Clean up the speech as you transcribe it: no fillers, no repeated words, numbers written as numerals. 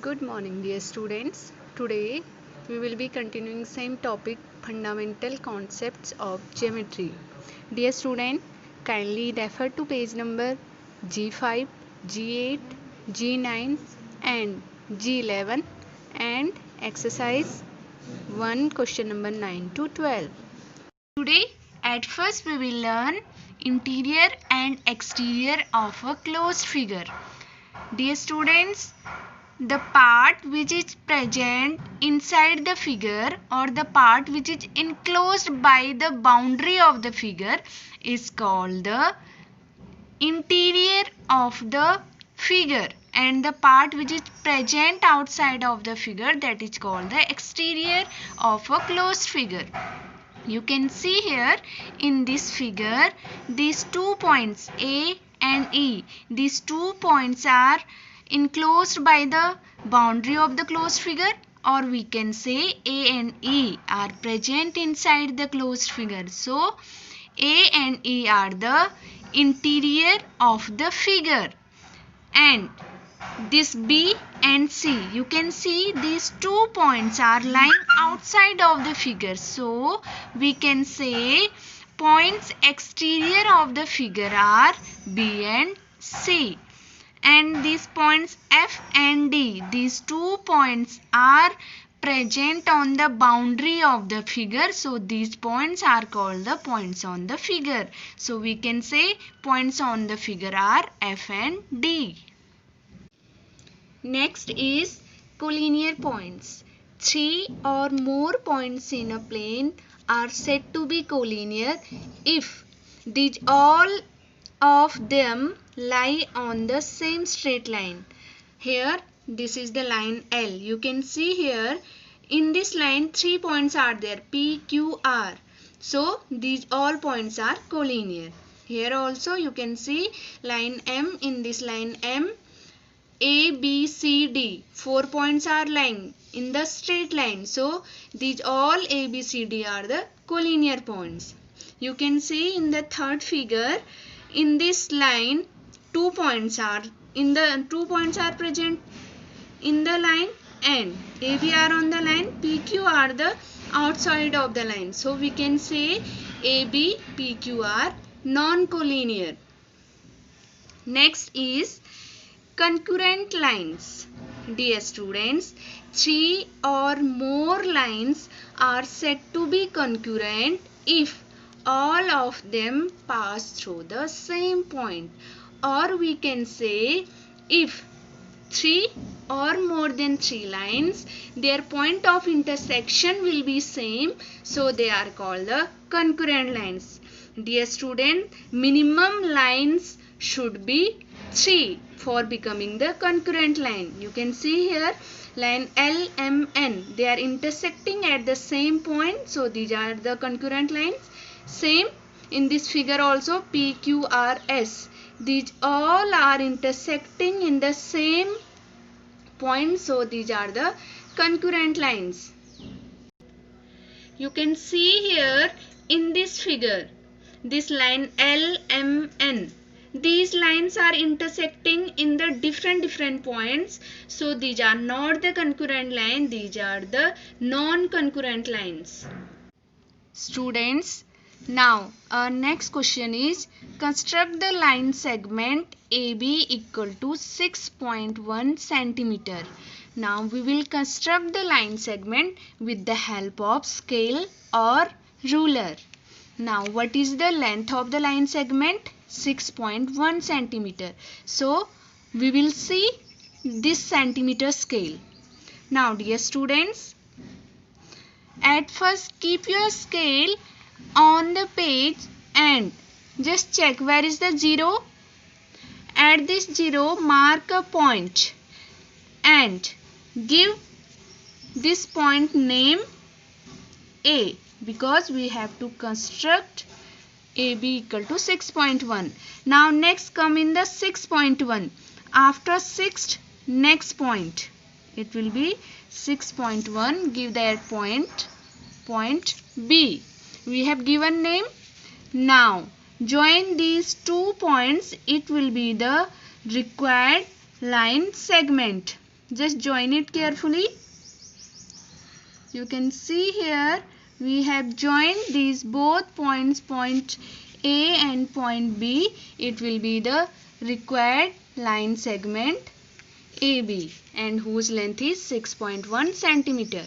Good morning, dear students. Today we will be continuing same topic, fundamental concepts of geometry. Dear student, kindly refer to page number G5, G8, G9 and G11 and exercise 1 question number 9 to 12. Today at first we will learn interior and exterior of a closed figure. Dear students, the part which is present inside the figure or the part which is enclosed by the boundary of the figure is called the interior of the figure, and the part which is present outside of the figure, that is called the exterior of a closed figure. You can see here in this figure these 2 points A and E. These 2 points are enclosed by the boundary of the closed figure, or we can say A and E are present inside the closed figure. So A and E are the interior of the figure, and this B and C, you can see these 2 points are lying outside of the figure. So we can say points exterior of the figure are B and C. And these points F and D, these 2 points are present on the boundary of the figure. So these points are called the points on the figure. So we can say points on the figure are F and D. Next is collinear points. 3 or more points in a plane are said to be collinear if these all of them lie on the same straight line. Here this is the line L. You can see here in this line 3 points are there, P, Q, R. So these all points are collinear. Here also you can see line M. In this line M, A, B, C, D, 4 points are lying in the straight line. So these all A, B, C, D are the collinear points. You can see in the third figure, in this line 2 points are present in the line, and AB are on the line, PQ are the outside of the line. So we can say AB, PQ are non-collinear. Next is concurrent lines. Dear students, 3 or more lines are said to be concurrent if all of them pass through the same point, or we can say if 3 or more than 3 lines, their point of intersection will be same, so they are called the concurrent lines. Dear student, minimum lines should be 3 for becoming the concurrent line. You can see here line L, M, N, they are intersecting at the same point, so these are the concurrent lines. Same in this figure also, P, Q, R, S, these all are intersecting in the same point, so these are the concurrent lines. You can see here in this figure this line L, M, N, these lines are intersecting in the different points, so these are not the concurrent line, these are the non-concurrent lines. Students, now our next question is construct the line segment AB equal to 6.1 centimeter. Now we will construct the line segment with the help of scale or ruler. Now what is the length of the line segment? 6.1 centimeter. So we will see this centimeter scale. Now dear students, at first keep your scale on the page and just check where is the 0. At this 0 mark a point and give this point name A, because we have to construct AB equal to 6.1. Now next come in the 6.1. After 6th next point, it will be 6.1. Give that point B. We have given name. Now join these 2 points, it will be the required line segment. Just join it carefully. You can see here we have joined these both points, point A and point B. It will be the required line segment AB and whose length is 6.1 centimeter.